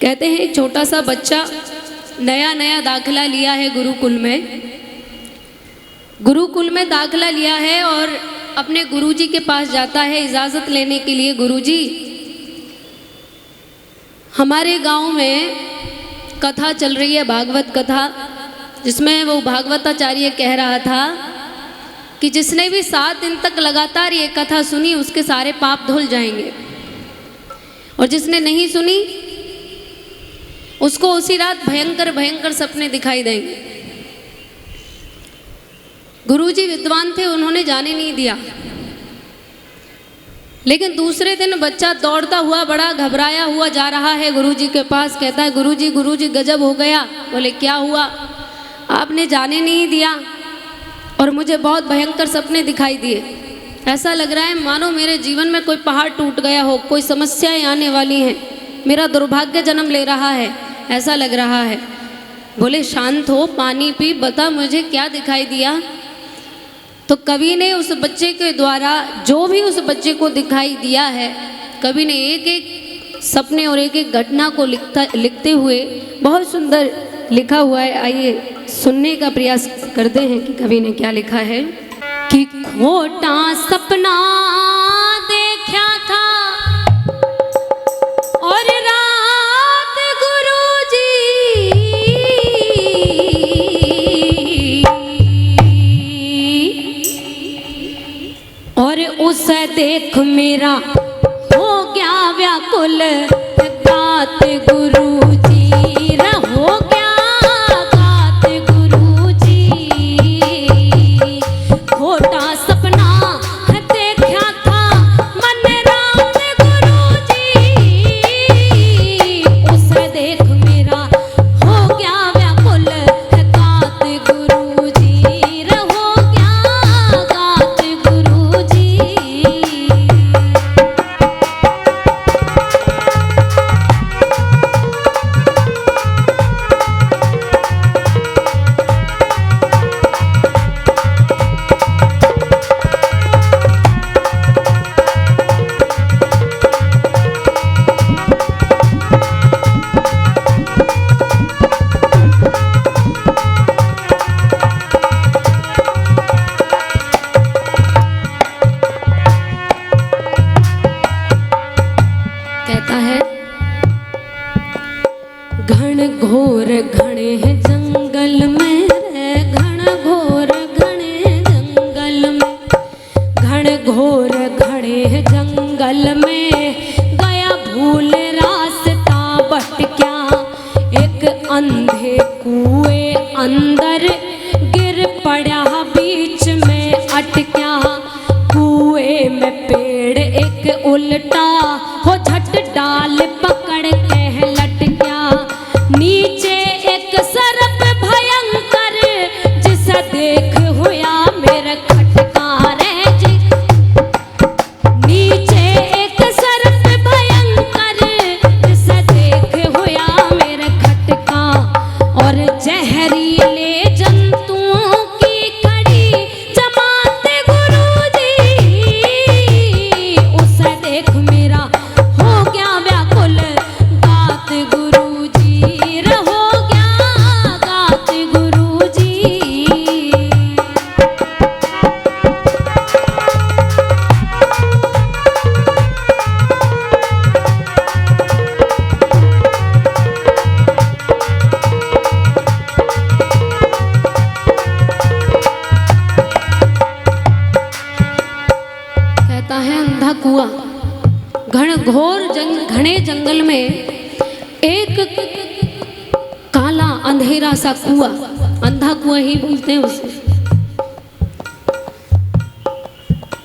कहते हैं एक छोटा सा बच्चा नया नया दाखिला लिया है गुरुकुल में दाखिला लिया है और अपने गुरुजी के पास जाता है इजाज़त लेने के लिए। गुरुजी, हमारे गांव में कथा चल रही है, भागवत कथा, जिसमें वो भागवताचार्य कह रहा था कि जिसने भी 7 दिन तक लगातार ये कथा सुनी उसके सारे पाप धुल जाएंगे, और जिसने नहीं सुनी उसको उसी रात भयंकर भयंकर सपने दिखाई देंगे। गुरुजी विद्वान थे, उन्होंने जाने नहीं दिया। लेकिन दूसरे दिन बच्चा दौड़ता हुआ बड़ा घबराया हुआ जा रहा है गुरुजी के पास। कहता है, गुरुजी गजब हो गया। बोले, क्या हुआ? आपने जाने नहीं दिया और मुझे बहुत भयंकर सपने दिखाई दिए। ऐसा लग रहा है मानो मेरे जीवन में कोई पहाड़ टूट गया हो, कोई समस्याएं आने वाली हैं, मेरा दुर्भाग्य जन्म ले रहा है, ऐसा लग रहा है। बोले, शांत हो, पानी पी, बता मुझे क्या दिखाई दिया। तो कवि ने उस बच्चे के द्वारा जो भी उस बच्चे को दिखाई दिया है, कवि ने एक एक सपने और एक एक घटना को लिखते हुए बहुत सुंदर लिखा हुआ है। आइए सुनने का प्रयास करते हैं कि कवि ने क्या लिखा है। कि खोटा सपना देखा था और रात गुरुजी और उसे देख मेरा हो गया व्याकुल, गात गुरुजी रहो गया, गात गुरुजी। खोटा सपना देखा था मन रात गुरुजी, उसे देख मेरा हो गया व्याकुल, गात गुरुजी रहो गया, गात गुरुजी। कहता है, घन घोर घने हैं जंगल में रे, घन घोर घने जंगल में, घन घोर घने हैं जंगल में, गया भूल रास्ता भटक्या, एक अंधे कुएं अंदर गिर पड़ा, बीच में अटक्या, कुएं में पेड़ एक उल्टा हो, झट डाल पकड़ के लटक्या, नीचे एक सर्प भयंकर, जिसे देख हुआ मेरा खटका रे जी। नीचे एक सर्प भयंकर, जिसे देख हुआ मेरा खटका, और जहरीले जंतुओं की कड़ी जमात गुरुजी, उसे देख मेरा हो गया व्याकुल, गात गुरुजी रहो गया, गात गुरुजी। कहता है, अंधा कुआं, घने जंगल में एक काला अंधेरा सा कुआं, अंधा कुआं ही बोलते हैं उसे,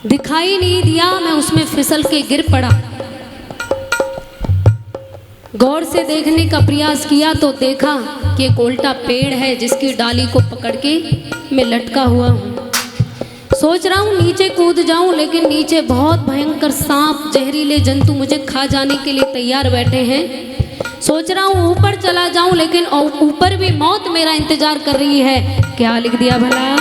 दिखाई नहीं दिया। मैं उसमें फिसल के गिर पड़ा। गौर से देखने का प्रयास किया तो देखा कि एक उल्टा पेड़ है, जिसकी डाली को पकड़ के मैं लटका हुआ हूँ। सोच रहा हूँ नीचे कूद जाऊं, लेकिन नीचे बहुत भयंकर सांप, जहरीले जंतु मुझे खा जाने के लिए तैयार बैठे हैं। सोच रहा हूँ ऊपर चला जाऊं, लेकिन ऊपर भी मौत मेरा इंतजार कर रही है। क्या लिख दिया भला?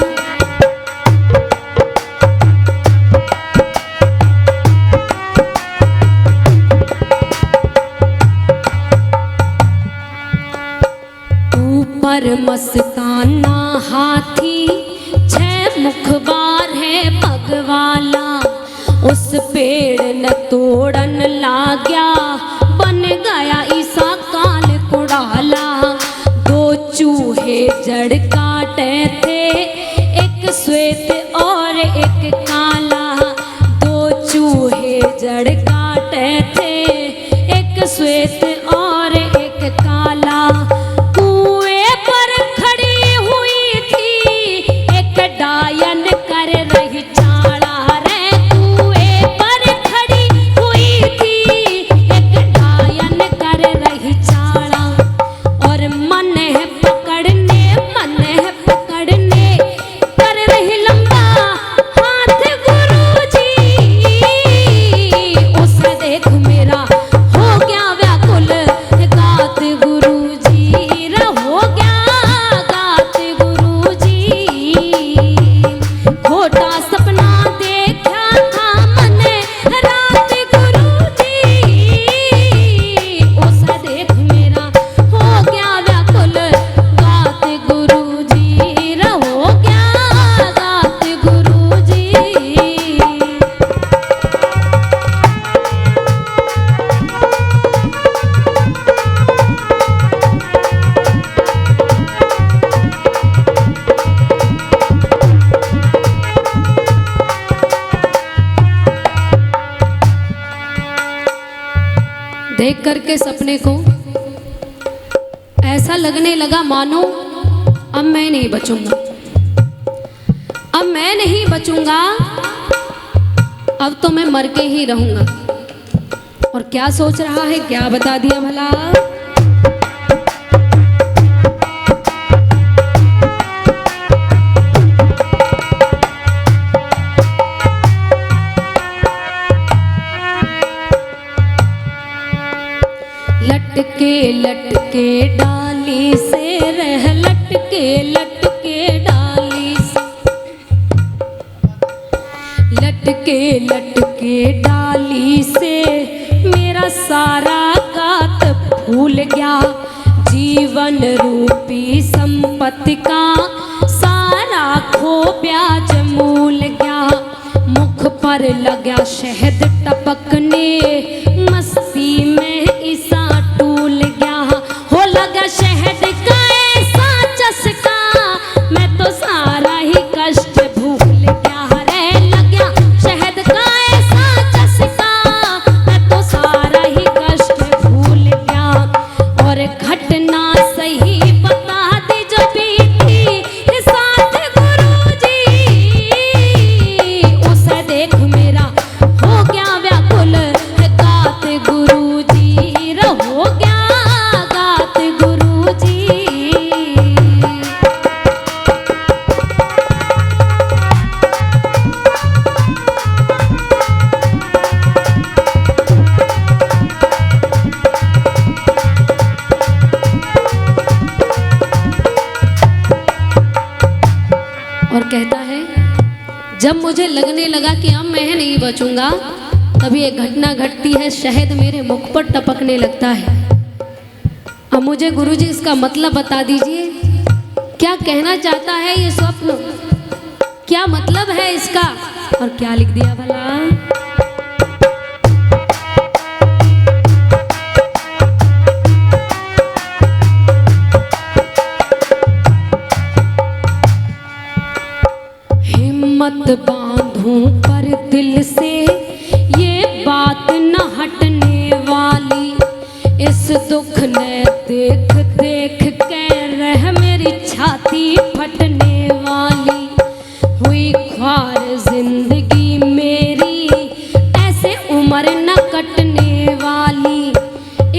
ऊपर मस्ताना हाथी, छह मुखबार है पगवाला। उस पेड़ न तोड़न लाग्या, बन गया ईसा काल कुड़ाला। दो चूहे जड़ काटे थे, एक श्वेत और एक काला। दो चूहे जड़ काटे थे, एक श्वेत और एक काला। कुएं पर खड़ी हुई थी, एक डायन कर रही चाड़ा रे। कुएं पर खड़ी हुई थी, एक डायन कर रही चाड़ा। और मन है पकड़ने, मन है पकड़ने, कर रही लंबा हाथ गुरुजी। उसे देख मेरा हो गया व्याकुल गात गुरुजी, हो गया गात गुरुजी। खोटा सपना देखा था मैंने रात गुरुजी। उसे देख मेरा हो गया व्याकुल गात गुरुजी, हो गया गात गुरुजी। देख करके सपने को ऐसा लगने लगा मानो अब मैं नहीं बचूंगा, अब मैं नहीं बचूंगा, अब तो मैं मर के ही रहूंगा। और क्या सोच रहा है, क्या बता दिया भला। लटके लटके डाली से रह, लटके लटके डाली से, लटके लटके डाली से मेरा सारा गात भूल गया। जीवन रूपी संपत्ति का सारा खो ब्याज मूल गया। मुख पर लगा शहद टपकने, मस्ती में ईसा टूल गया। हो लगा शहद का ऐसा चस्का, मैं तो सारा ही कष्ट भूल गया रे। लगा शहद का ऐसा चस्का, मैं तो सारा ही कष्ट भूल गया। और घटना सही बता दी जो बीती साथ गुरुजी। उसे देख मेरा हो गया व्याकुल गात गुरुजी, हो गया गात गुरुजी। और कहता है जब मुझे लगने लगा कि अब मैं नहीं बचूंगा, तभी एक घटना घटती है, शहद मेरे मुख पर टपकने लगता है। अब मुझे गुरुजी इसका मतलब बता दीजिए, क्या कहना चाहता है ये स्वप्न, क्या मतलब है इसका। और क्या लिख दिया भला। हिम्मत बांधूं पर दिल से, ये बात न हटने वाली। इस दुख ने देख देख कर रह मेरी छाती फटने वाली। हुई ख्वार जिंदगी मेरी, ऐसे उम्र न कटने वाली।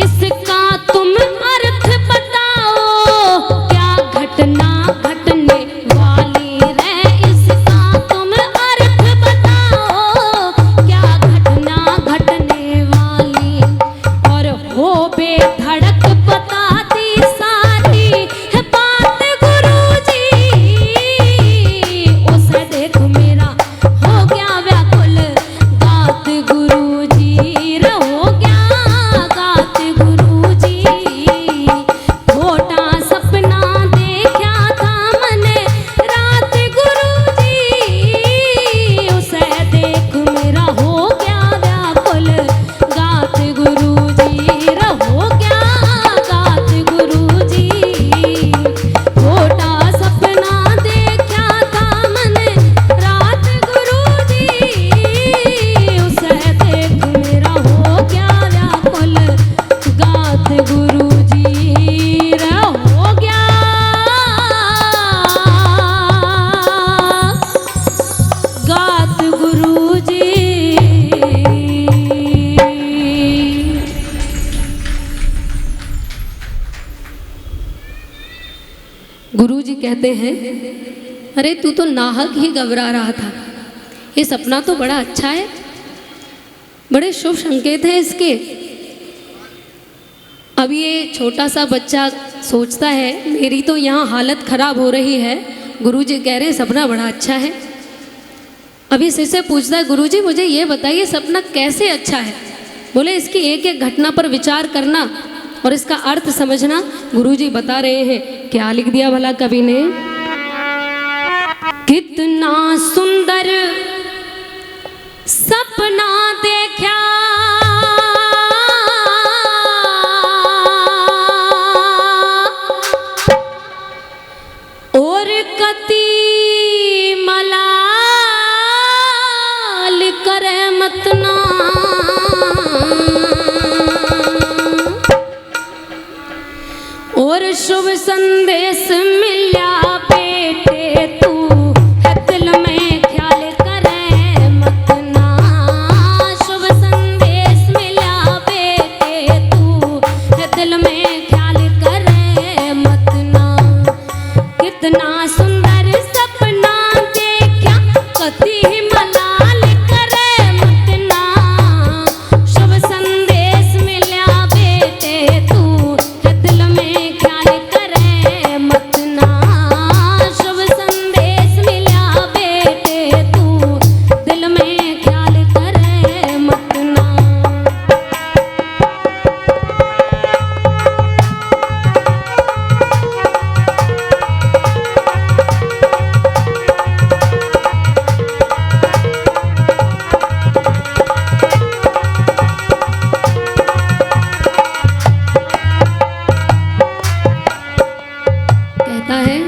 इसका तुम अर्थ बताओ, क्या घटना घटने वाली रे। इसका तुम अर्थ बताओ, क्या घटना घटने वाली। और हो बेधड़क बता दी सारी बात गुरुजी। गुरुजी कहते हैं, अरे तू तो नाहक ही घबरा रहा था, ये सपना तो बड़ा अच्छा है, बड़े शुभ संकेत हैं इसके। अब ये छोटा सा बच्चा सोचता है मेरी तो यहाँ हालत खराब हो रही है, गुरुजी कह रहे हैं सपना बड़ा अच्छा है। अभी से पूछता है, गुरुजी मुझे ये बताइए सपना कैसे अच्छा है? बोले इसकी एक एक घटना पर विचार करना और इसका अर्थ समझना। गुरुजी बता रहे हैं, क्या लिख दिया भला कवि ने? कितना सुंदर सपना देखा और कति मलाल करे मतना, और शुभ संदेश मिला बेटे तू है दिल में ख्याल करे मतना। शुभ संदेश मिला बेटे तू है दिल में ख्याल करे मतना। कितना सुंदर सपना देखा कति मलाल करे मतना। शुभ संदेश मिला बेटे तू है दिल में ख्याल करे मतना। शुभ संदेश मिला बेटे तू दिल में ख्याल करे मतना। कहता है,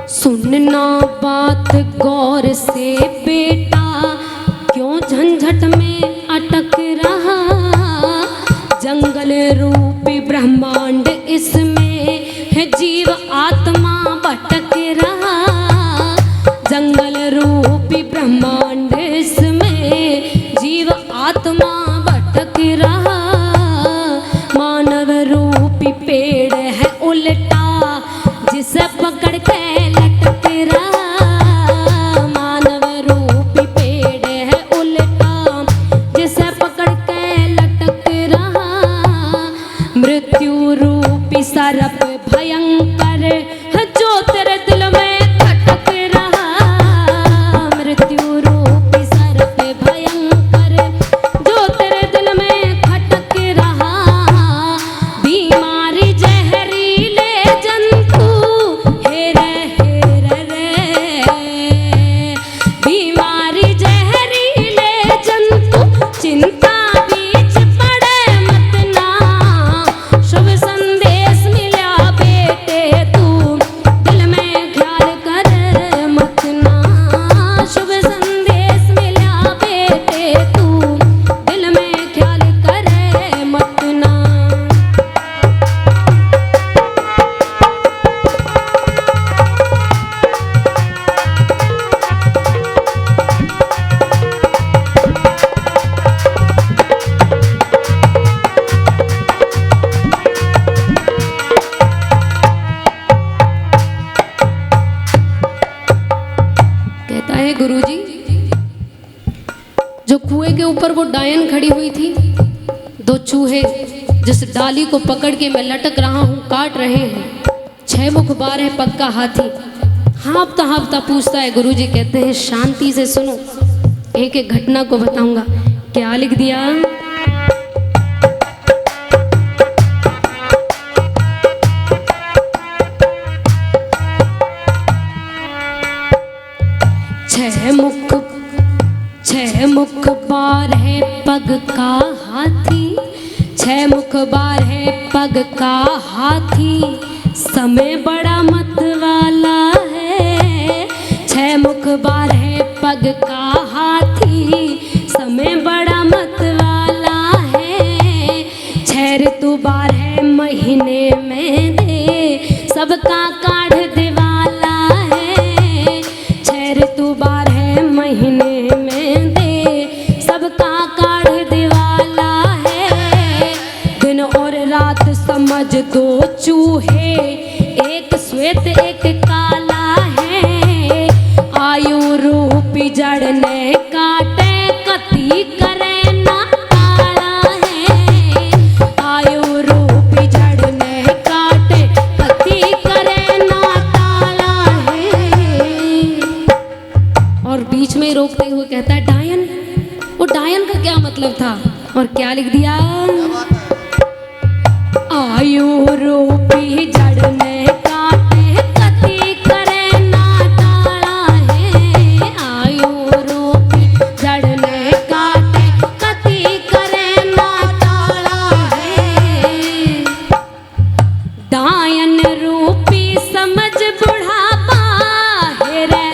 सुनना बात गौर से बेटा, क्यों झंझट में अटक रहा। जंगल रूपी ब्रह्मांड इसमें है जीव आत्मा भटक रहा। जंगल रूपी ब्रह्मांड इसमें जीव आत्मा भटक रहा। मानव रूपी पेड़ है उल्टा जिसे पकड़ के लटक रहा। मानव रूपी पेड़ है उल्टा जिसे पकड़ के लटक रहा। मृत्यु रूपी सर्प भयंकर है जो तेरे दिल में खटक रहा। मृत्यु रूपी सर्प भयंकर जो तेरे दिल में खटक रहा। बीमारी जहरीले जंतु हेरे हेरे रे। बीमारी जहरीले जंतु चिंता बीच पड़े मतना। शुभ संदेश मिला बेटे तू दिल में ख्याल करे मतना। शुभ संदेश मिला बेटे तू दिल में ख्याल करे मतना। कहता है, गुरुजी जो कुएं के ऊपर वो डायन खड़ी हुई थी, दो चूहे जिस डाली को पकड़ के मैं लटक रहा हूँ काट रहे हैं। 6 मुख बार है पक्का हाथी। हाँफता हाँफता पूछता है। गुरुजी कहते हैं, शांति से सुनो, एक एक घटना को बताऊंगा। क्या लिख दिया? छह मुख बार है पग का हाथी। 6 मुख बार है पग का हाथी। समय बड़ा मत वाला है। 6 मुख बार है पग का हाथी। समय बड़ा मत वाला है। 6 ऋतु बार है महीने में दे सबका काढ़ दिवाला है। 6 ऋतु बार है महीने में दे सबका काढ़ दिवाला है। दिन और रात समझ दो चूहे एक श्वेत एक काला है, आयु रूपी जड़ ने काटे कति करे ना ताड़ा है, आयु रूपी जड़ ने काटे कति करे ना ताड़ा है। और बीच में रोकते हुए कहता है डायन। वो डायन का क्या मतलब था और क्या लिख दिया? आयु रूपी जड़ ने काटे कति करे ना ताड़ा है, आयु रूपी जड़ ने काटे कति करे ना ताड़ा है। डायन रूपी समझ बुढ़ापा है रे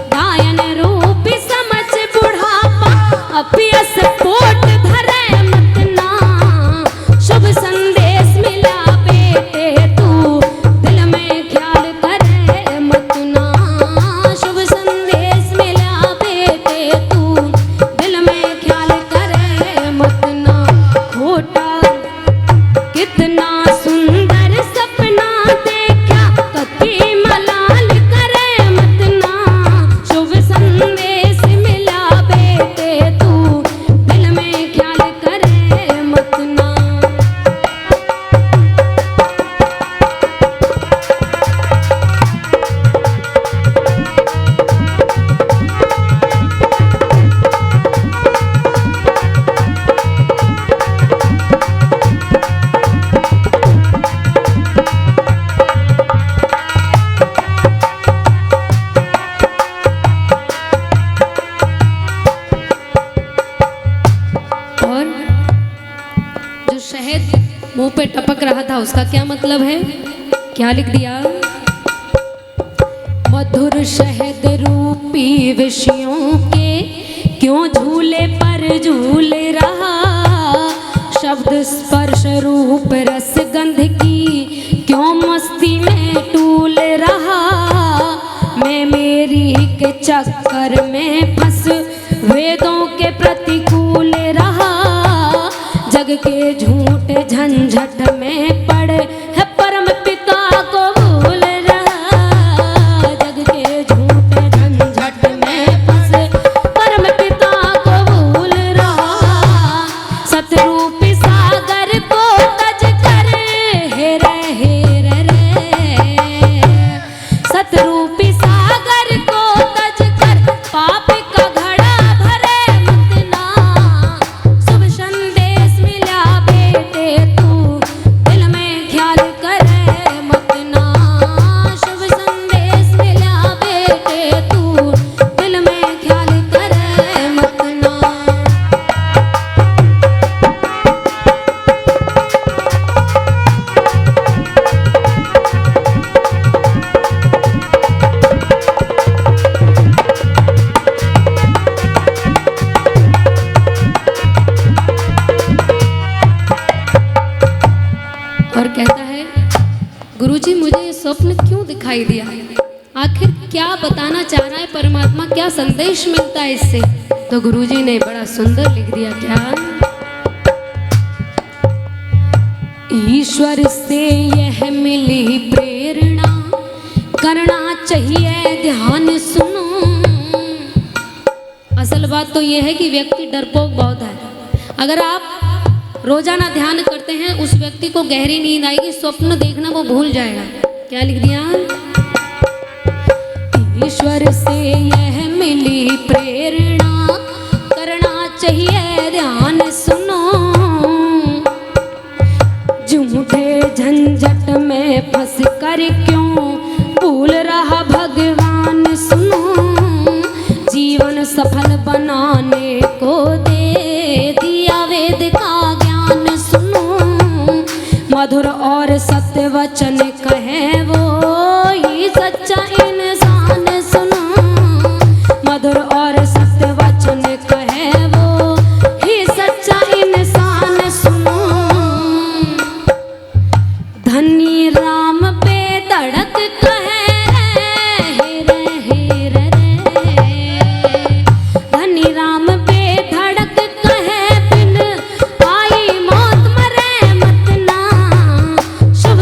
डायन रूपी समझ बुढ़ापा अपियस पोट धरे मत ना, शुभ संदेश मिला बेटे तू दिल में ख्याल करे मत ना, शुभ संदेश मिला बेटे तू दिल में ख्याल करे मत ना। खोटा कितना सुंदर सपना देखा कति मलाल करे मत ना, शुभ संदेश मिला बेटे तू दिल में ख्याल करे मत ना। और जो शहद मुंह पे टपक रहा था उसका क्या मतलब है? क्या लिख दिया? मधुर शहद रूपी विषयों के क्यों झूले पर झूल रहा, शब्द स्पर्श रूप रस गंध की क्यों मस्ती में टूल रहा। मैं मेरी के चक्कर में फंस वेदों के प्रतिकूल रहा, जग के झूठे झंझट में पड़े है परम पिता को भूल रहा, जग के झूठे झंझट में फंसे परम पिता को भूल रहा। सतरूपी सागर को तज कर हेर रे, सतरूपी सागर को तज कर पाप का घड़ा भरे मत ना, शुभ संदेश मिला बेटे तू दिल में ख्याल करे मत ना, शुभ संदेश मिला बेटे तू दिल में ख्याल करे मत ना। और कहता है गुरुजी मुझे ये स्वप्न क्यों दिखाई दिया, आखिर क्या बताना चाह रहा है परमात्मा, क्या संदेश मिलता है इससे? तो गुरुजी ने बड़ा सुंदर लिख दिया क्या? ईश्वर से यह मिली प्रेरणा करना चाहिए ध्यान सुनो। असल बात तो यह है कि व्यक्ति डरपोक बहुत है। अगर आप रोजाना ध्यान करते हैं उस व्यक्ति को गहरी नींद आएगी, स्वप्न देखना वो भूल जाएगा। क्या लिख दिया? ईश्वर से यह मिली प्रेरणा करना चाहिए ध्यान सुनो, झूठे झंझट में फंस कर क्यों भूल रहा भगवान सुनो, जीवन सफल बनाने को दे दिया वेद का ज्ञान सुनो, मधुर और सत्य वचन कहे वो ही सच्चा इंसान सुनो, मधुर और सत्य वचन कहे वो ही सच्चा इंसान सुनो। धनी राम पे धड़क कहे धनी राम पे धड़क कहे बिन आई मौत मरे मत ना, शुभ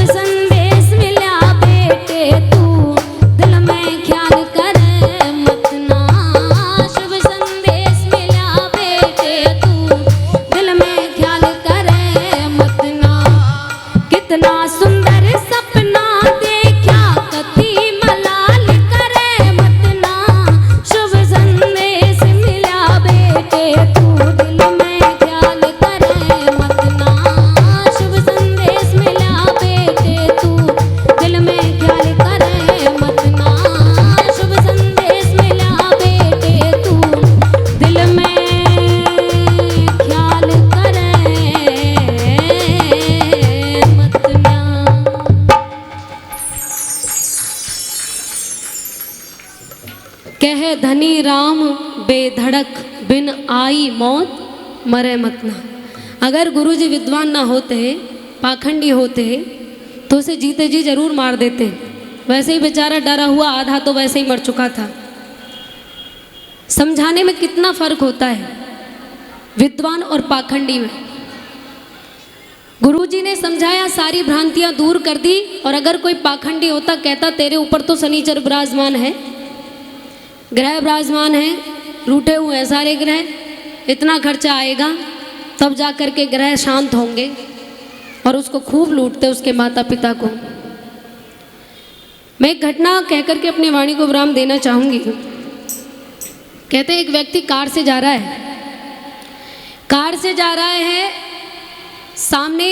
ही राम बेधड़क बिन आई मौत मरे मत ना। अगर गुरुजी विद्वान ना होते, पाखंडी होते, तो उसे जीते जी जरूर मार देते। वैसे ही बेचारा डरा हुआ आधा तो वैसे ही मर चुका था। समझाने में कितना फर्क होता है विद्वान और पाखंडी में। गुरुजी ने समझाया, सारी भ्रांतियां दूर कर दी। और अगर कोई पाखंडी होता, कहता तेरे ऊपर तो शनिचर विराजमान है, ग्रह विराजमान है, रूठे हुए हैं सारे ग्रह, इतना खर्चा आएगा तब जा कर के ग्रह शांत होंगे, और उसको खूब लूटते उसके माता पिता को। मैं एक घटना कहकर के अपनी वाणी को विराम देना चाहूँगी। कहते हैं एक व्यक्ति कार से जा रहा है, कार से जा रहा है, सामने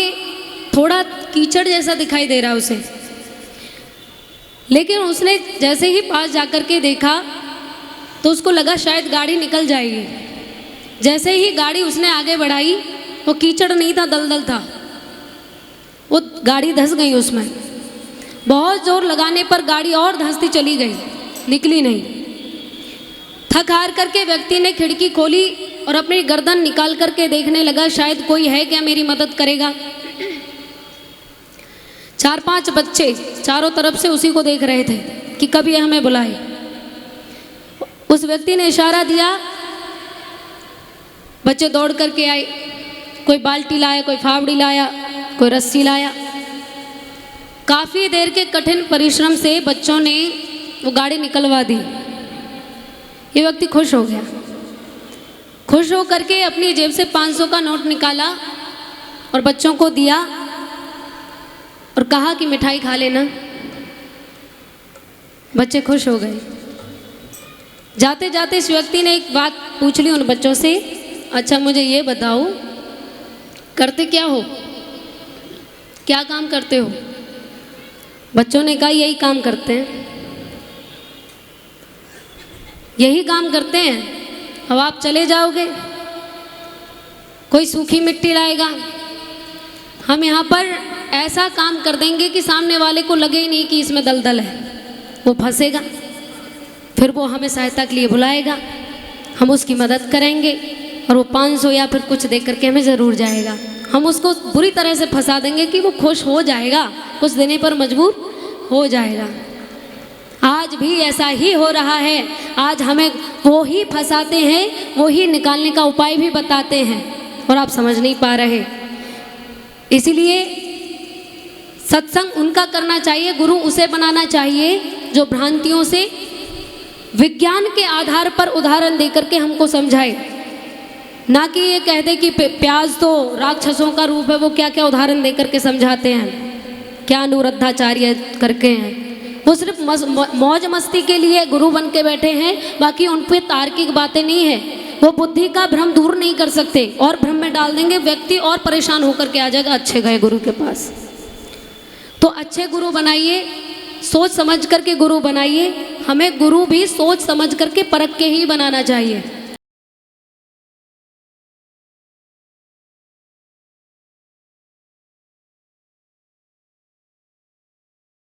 थोड़ा कीचड़ जैसा दिखाई दे रहा है उसे, लेकिन उसने जैसे ही पास जाकर के देखा तो उसको लगा शायद गाड़ी निकल जाएगी। जैसे ही गाड़ी उसने आगे बढ़ाई, वो कीचड़ नहीं था, दलदल था, वो गाड़ी धंस गई उसमें। बहुत जोर लगाने पर गाड़ी और धंसती चली गई, निकली नहीं। थक हार करके व्यक्ति ने खिड़की खोली और अपनी गर्दन निकाल करके देखने लगा, शायद कोई है क्या मेरी मदद करेगा। 4-5 बच्चे चारों तरफ से उसी को देख रहे थे कि कब ये हमें बुलाए। उस व्यक्ति ने इशारा दिया, बच्चे दौड़ करके आए। कोई बाल्टी लाया, कोई फावड़ी लाया, कोई रस्सी लाया। काफ़ी देर के कठिन परिश्रम से बच्चों ने वो गाड़ी निकलवा दी। ये व्यक्ति खुश हो गया। खुश हो करके अपनी जेब से 500 का नोट निकाला और बच्चों को दिया और कहा कि मिठाई खा लेना। बच्चे खुश हो गए। जाते जाते इस व्यक्ति ने एक बात पूछ ली उन बच्चों से, अच्छा मुझे ये बताओ, करते क्या हो, क्या काम करते हो? बच्चों ने कहा यही काम करते हैं, यही काम करते हैं। अब आप चले जाओगे, कोई सूखी मिट्टी लाएगा, हम यहाँ पर ऐसा काम कर देंगे कि सामने वाले को लगे ही नहीं कि इसमें दलदल है। वो फंसेगा, फिर वो हमें सहायता के लिए बुलाएगा, हम उसकी मदद करेंगे और वो 500 या फिर कुछ दे करके हमें ज़रूर जाएगा। हम उसको बुरी तरह से फंसा देंगे कि वो खुश हो जाएगा, कुछ देने पर मजबूर हो जाएगा। आज भी ऐसा ही हो रहा है। आज हमें वो ही फंसाते हैं, वो ही निकालने का उपाय भी बताते हैं और आप समझ नहीं पा रहे। इसीलिए सत्संग उनका करना चाहिए, गुरु उसे बनाना चाहिए जो भ्रांतियों से विज्ञान के आधार पर उदाहरण देकर के हमको समझाए, ना कि ये कह दे कि प्याज तो राक्षसों का रूप है, वो क्या क्या उदाहरण देकर के समझाते हैं, क्या अनुरुद्धाचार्य करके हैं। वो सिर्फ मौज मस्ती के लिए गुरु बन के बैठे हैं, बाकी उन पे तार्किक बातें नहीं है। वो बुद्धि का भ्रम दूर नहीं कर सकते और भ्रम में डाल देंगे, व्यक्ति और परेशान होकर के आ जाएगा। अच्छे गए गुरु के पास, तो अच्छे गुरु बनाइए, सोच समझ करके गुरु बनाइए। हमें गुरु भी सोच समझ करके परख के ही बनाना चाहिए।